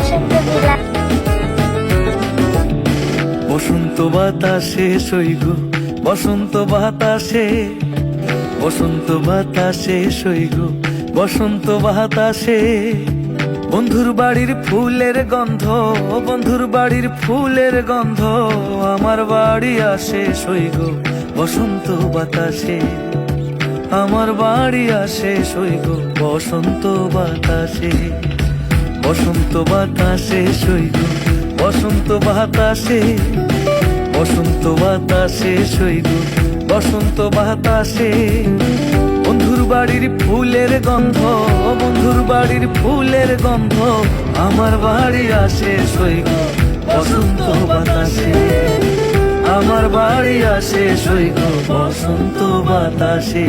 বসন্ত বিলাপ। বসন্ত বাতাসে সৈগ, বসন্ত বাতাসে, বসন্ত বাতাসে সৈগ, বসন্ত বাতাসে। বন্ধুর বাড়ির ফুলের গন্ধ, বন্ধুর বাড়ির ফুলের গন্ধ আমার বাড়ি আসে সৈগ বসন্ত বাতাসে। আমার বাড়ি আসে সৈগ বসন্ত বাতাসে। বসন্ত বাতাসে সৈগ, বসন্ত বাতাসে, বসন্ত বাতাসে সৈগ, বসন্ত বাতাসে। বন্ধুর বাড়ির ফুলের গন্ধ, বন্ধুর বাড়ির ফুলের গন্ধ আমার বাড়ি আসে সৈগ বসন্ত বাতাসে। আমার বাড়ি আসে সৈগ বসন্ত বাতাসে।